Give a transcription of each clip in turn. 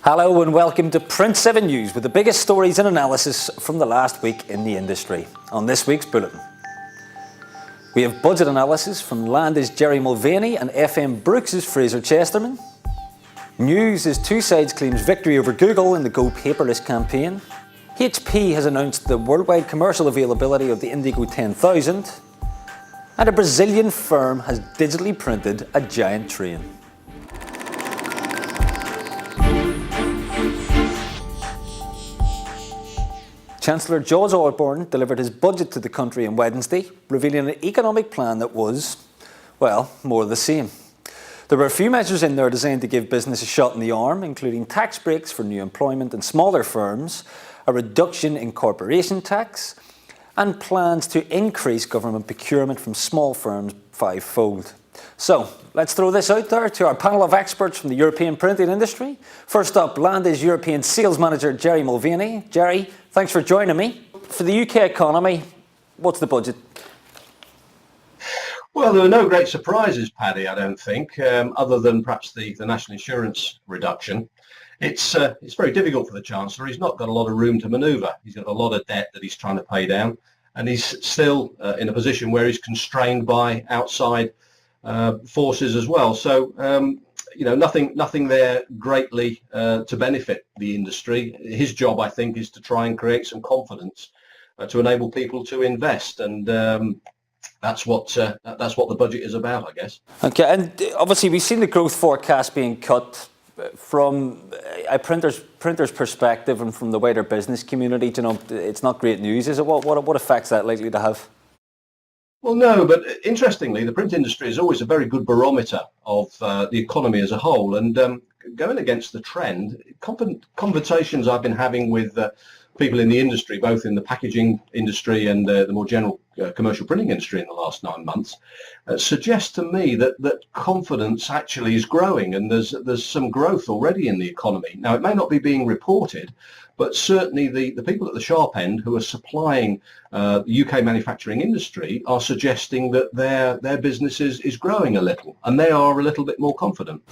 Hello and welcome to Print7 News with the biggest stories and analysis from the last week in the industry. On this week's bulletin, we have budget analysis from Landis' Jerry Mulvaney and FM Brooks' Fraser Chesterman. News is Two Sides claims victory over Google in the Go Paperless campaign. HP has announced the worldwide commercial availability of the Indigo 10,000. And a Brazilian firm has digitally printed a giant train. Chancellor George Osborne delivered his budget to the country on Wednesday, revealing an economic plan that was, well, more of the same. There were a few measures in there designed to give business a shot in the arm, including tax breaks for new employment in smaller firms, a reduction in corporation tax, and plans to increase government procurement from small firms fivefold. So, let's throw this out there to our panel of experts from the European printing industry. First up, Landis' European Sales Manager, Jerry Mulvaney. Jerry, thanks for joining me. For the UK economy, what's the budget? Well, there were no great surprises, Paddy, I don't think, other than perhaps the national insurance reduction. It's very difficult for the Chancellor. He's not got a lot of room to manoeuvre. He's got a lot of debt that he's trying to pay down, and he's still in a position where he's constrained by outside forces as well. So, nothing there greatly to benefit the industry. His job, I think, is to try and create some confidence to enable people to invest, and that's what the budget is about, I guess. Okay, and obviously we've seen the growth forecast being cut from a printer's perspective and from the wider business community. It's not great news, is it? What effects that likely to have? Well, no, but interestingly, the print industry is always a very good barometer of the economy as a whole. And going against the trend, conversations I've been having with people in the industry, both in the packaging industry and the more general commercial printing industry in the last 9 months, suggest to me that confidence actually is growing, and there's some growth already in the economy. Now, it may not be being reported, but certainly the people at the sharp end who are supplying the UK manufacturing industry are suggesting that their business is growing a little, and they are a little bit more confident.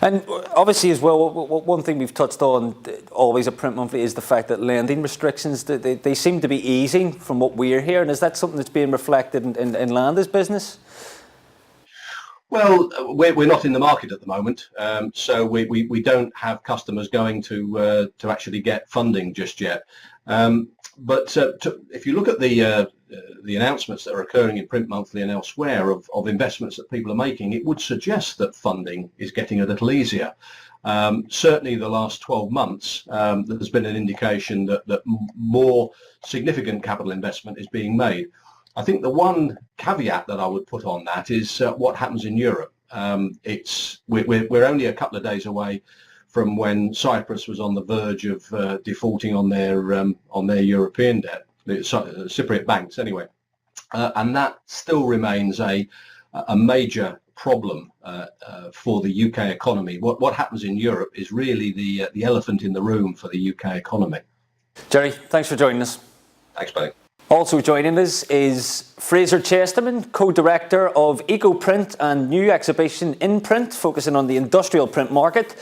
And obviously as well, one thing we've touched on always at Print Monthly is the fact that lending restrictions, they seem to be easing from what we're hearing. Is that something that's being reflected in Landis' business? Well, we're not in the market at the moment, so we don't have customers going to actually get funding just yet. But if you look at the announcements that are occurring in Print Monthly and elsewhere of investments that people are making, it would suggest that funding is getting a little easier. Certainly the last 12 months, there's been an indication that more significant capital investment is being made. I think the one caveat that I would put on that is what happens in Europe. We're only a couple of days away from when Cyprus was on the verge of defaulting on their European debt, the Cypriot banks anyway, and that still remains a major problem for the UK economy. What happens in Europe is really the elephant in the room for the UK economy. Jerry, thanks for joining us. Thanks, buddy. Also joining us is Fraser Chesterman, co-director of EcoPrint and new exhibition in print, focusing on the industrial print market.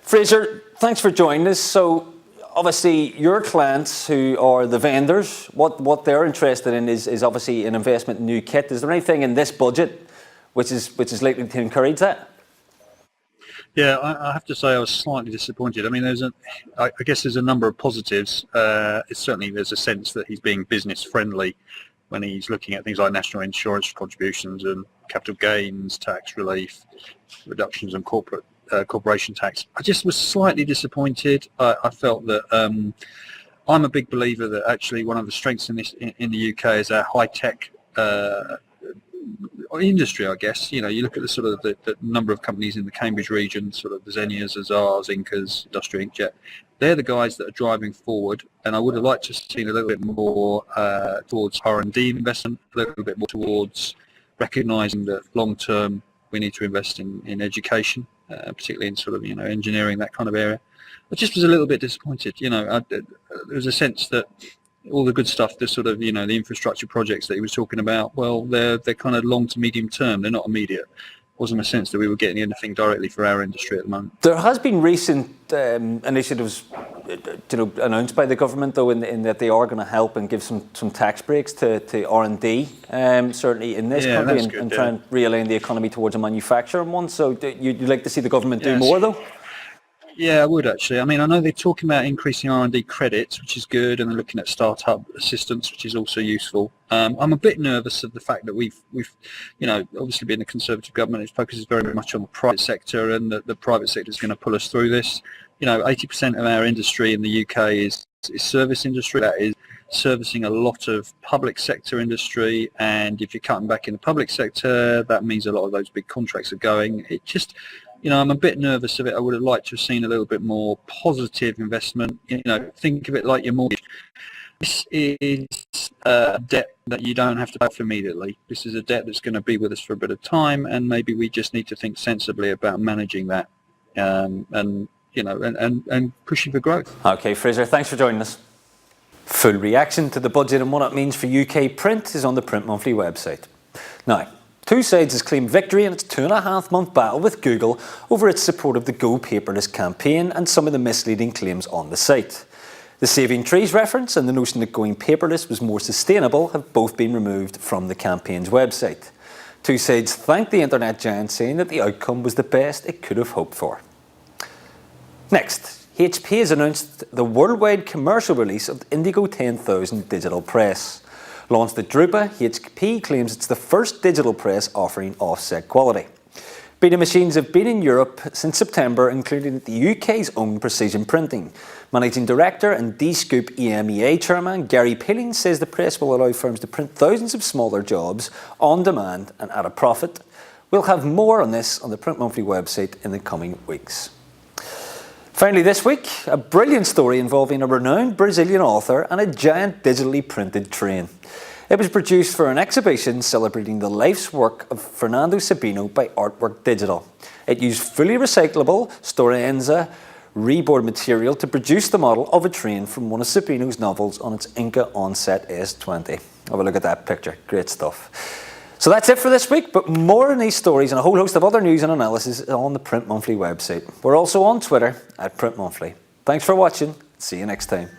Fraser, thanks for joining us. So obviously your clients, who are the vendors, what they're interested in is obviously an investment in new kit. Is there anything in this budget which is likely to encourage that? Yeah, I have to say I was slightly disappointed. I mean, I guess there's a number of positives. There's a sense that he's being business friendly when he's looking at things like national insurance contributions and capital gains tax relief, reductions in corporation tax. I just was slightly disappointed. I felt that I'm a big believer that actually one of the strengths in the UK is our high tech industry, I guess. You look at the number of companies in the Cambridge region, sort of the Xenias, Azars, Incas, Industrial Inkjet. They're the guys that are driving forward, and I would have liked to have seen a little bit more towards R&D investment, a little bit more towards recognising that long term we need to invest in education, particularly in engineering, that kind of area. I just was a little bit disappointed. There was a sense that all the good stuff, the infrastructure projects that he was talking about, well, they're kind of long to medium term. They're not immediate. wasn't a sense that we were getting anything directly for our industry at the moment. There has been recent initiatives, announced by the government, though, in that they are going to help and give some tax breaks to R&D, certainly in this country, and try and realign the economy towards a manufacturing one. So you'd like to see the government do more, though? Yeah, I would actually. I mean, I know they're talking about increasing R&D credits, which is good, and they're looking at startup assistance, which is also useful. I'm a bit nervous of the fact that we've obviously being a Conservative government, it focuses very much on the private sector, and the private sector is going to pull us through this. 80% of our industry in the UK is service industry. That is servicing a lot of public sector industry, and if you're cutting back in the public sector, that means a lot of those big contracts are going. It just, I'm a bit nervous of it. I would have liked to have seen a little bit more positive investment. Think of it like your mortgage. This is a debt that you don't have to pay off immediately. This is a debt that's going to be with us for a bit of time, and maybe we just need to think sensibly about managing that, and pushing for growth. Okay, Fraser, thanks for joining us. Full reaction to the budget and what it means for UK print is on the Print Monthly website. Now, Two Sides has claimed victory in its 2.5-month battle with Google over its support of the Go Paperless campaign and some of the misleading claims on the site. The saving trees reference and the notion that going paperless was more sustainable have both been removed from the campaign's website. Two Sides thanked the internet giant, saying that the outcome was the best it could have hoped for. Next, HP has announced the worldwide commercial release of the Indigo 10,000 digital press. Launched at Drupa, HP claims it's the first digital press offering offset quality. Beta machines have been in Europe since September, including at the UK's own Precision Printing. Managing Director and D-Scoop EMEA Chairman Gary Pilling says the press will allow firms to print thousands of smaller jobs on demand and at a profit. We'll have more on this on the Print Monthly website in the coming weeks. Finally this week, a brilliant story involving a renowned Brazilian author and a giant digitally printed train. It was produced for an exhibition celebrating the life's work of Fernando Sabino by Artwork Digital. It used fully recyclable Stora Enso reboard material to produce the model of a train from one of Sabino's novels on its Inca Onset S20. Have a look at that picture, great stuff. So that's it for this week, but more on these stories and a whole host of other news and analysis on the Print Monthly website. We're also on Twitter @Print Monthly. Thanks for watching, see you next time.